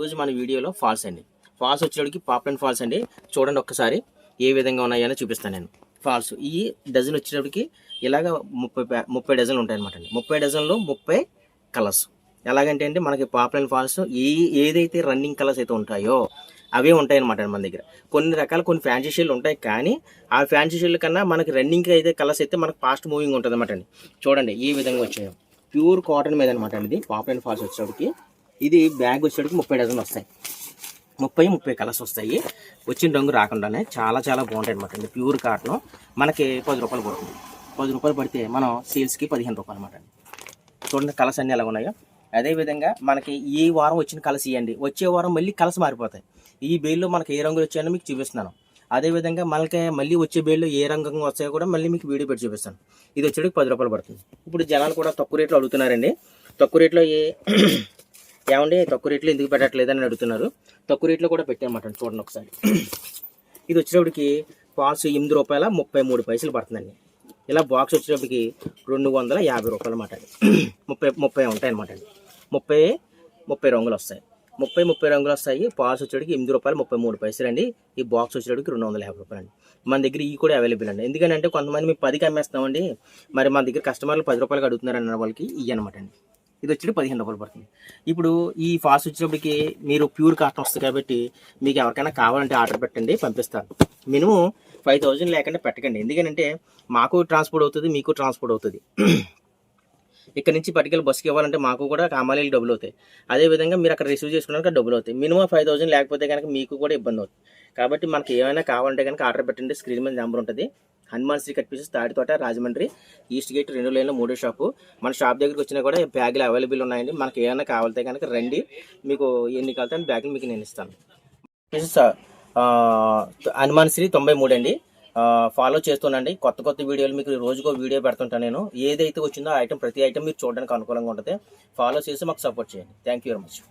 రోజు మన వీడియోలో ఫాల్స్ అండి. ఫాల్స్ వచ్చేటికి పాప్లైన్ ఫాల్స్ అండి. చూడండి ఒక్కసారి ఏ విధంగా ఉన్నాయని చూపిస్తాను నేను. ఫాల్స్ ఈ డజన్ వచ్చేటప్పటికి ఇలాగ 30 డజన్లు ఉంటాయన్నమాట అండి. 30 డజన్లు 30 కలర్స్. ఎలాగంటే అండి మనకి పాప్లైన్ ఫాల్స్ ఏదైతే రన్నింగ్ కలర్స్ అయితే ఉంటాయో అవే ఉంటాయన్నమాట మన దగ్గర. కొన్ని రకాల కొన్ని ఫ్యాన్సీ షేడ్లు ఉంటాయి, కానీ ఆ ఫ్యాన్సీ షేడ్ల కన్నా మనకి రన్నింగ్ అయితే కలర్స్ అయితే మనకు ఫాస్ట్ మూవింగ్ ఉంటుంది అనమాట అండి. చూడండి ఈ విధంగా వచ్చాయి. ప్యూర్ కాటన్ మీద అనమాట అండి ఇది పాప్లైన్ ఫాల్స్ వచ్చేటప్పటికి. ఇది బ్యాగ్ వచ్చేటికి 30 డజన్లు వస్తాయి. 30 కలర్స్ వస్తాయి. వచ్చిన రంగు రాకుండానే చాలా బాగుంటాయి అనమాట అండి. ప్యూర్ కాటన్ మనకి 10 రూపాయలు పడుతుంది. 10 రూపాయలు పడితే మనం సేల్స్కి 15 రూపాయలు అనమాట అండి. చూడండి కలర్స్ అన్నీ ఎలా ఉన్నాయో. అదేవిధంగా మనకి ఈ వారం వచ్చిన కలర్స్ ఇవ్వండి, వచ్చే వారం మళ్ళీ కలర్స్ మారిపోతాయి. ఈ బేల్లో మనకి ఏ రంగులు వచ్చాయని మీకు చూపిస్తున్నాను. అదేవిధంగా మనకి మళ్ళీ వచ్చే బేల్లో ఏ రంగంగా వస్తాయో కూడా మళ్ళీ మీకు వీడియో పెట్టి చూపిస్తాను. ఇది వచ్చేటికి 10 రూపాయలు పడుతుంది. ఇప్పుడు జనాలు కూడా తక్కువ రేట్లో అడుగుతున్నారండి. తక్కువ రేట్లో ఏమండి తక్కువ రేట్లో ఎందుకు పెట్టట్లేదని అడుగుతున్నారు. తక్కువ రేట్లో కూడా పెట్టామన్నమాట. చూడండి ఒకసారి. ఇది వచ్చేటప్పటికి ఫాల్స్ 8 రూపాయల 33 పైసలు పడుతుందండి. ఇలా బాక్స్ వచ్చేటప్పటికి 250 రూపాయలు అన్నమాట. 30 ఉంటాయి అనమాట అండి. 30 రంగులు వస్తాయి. 30 రంగులు వస్తాయి. ఫాల్స్ వచ్చేటికి 8 రూపాయలు 33 పైసలు అండి. ఈ బాక్స్ వచ్చేటప్పటికి 250 రూపాయలు అండి. మన దగ్గర ఈ కూడా అవైలబుల్ అండి. ఎందుకంటే కొంతమంది మేము 10కి అమ్మేస్తామండి, మరి మన దగ్గర కస్టమర్లు 10 రూపాయలకి అడుగుతున్నారు అన్న వాళ్ళకి ఇవి అనమాట అండి. ఇది వచ్చి 15 రూపాయలు పడుతుంది. ఇప్పుడు ఈ ఫాల్స్ వచ్చేటప్పటికి మీరు ప్యూర్ కాటన్ వస్తుంది కాబట్టి మీకు ఎవరికైనా కావాలంటే ఆర్డర్ పెట్టండి, పంపిస్తాను. మినిమం 5000 లేకుండా పెట్టకండి. ఎందుకంటే మాకు ట్రాన్స్పోర్ట్ అవుతుంది, మీకు ట్రాన్స్పోర్ట్ అవుతుంది. ఇక్కడ నుంచి పట్టుకెళ్ళి బస్సుకి ఇవ్వాలంటే మాకు కూడా కామాలీలు డబ్బులు అవుతాయి. అదేవిధంగా మీరు అక్కడ రిసీవ్ చేసుకోవడానికి డబ్బులు అవుతాయి. మినిమం 5000 లేకపోతే కనుక మీకు కూడా ఇబ్బంది అవుతుంది. కాబట్టి మనకి ఏమైనా కావాలంటే కనుక ఆర్డర్ పెట్టండి. స్క్రీన్ మీద నెంబర్ ఉంటుంది. Hanuman Shri cut pieces, Tadithota, Rajahmundry, east gate 2 లైన్లో 3వ షాపు. మన షాప్ దగ్గరికి వచ్చినా కూడా బ్యాగులు అవైలబుల్ ఉన్నాయండి. మనకి ఏమైనా కావాలంటే కనుక రండి, మీకు ఎన్ని కావాలంటే బ్యాగులు మీకు నేను ఇస్తాను. హనుమాన్ శ్రీ 93 అండి. ఫాలో చేస్తున్నాండి. కొత్త వీడియోలు మీకు రోజుకో వీడియో పెడుతుంటాను నేను. ఏదైతే వచ్చిందో ఆ ఐటమ్ ప్రతి ఐటమ్ మీరు చూడడానికి అనుకూలంగా ఉంటుంది. ఫాలో చేసి మాకు సపోర్ట్ చేయండి. Thank you very much.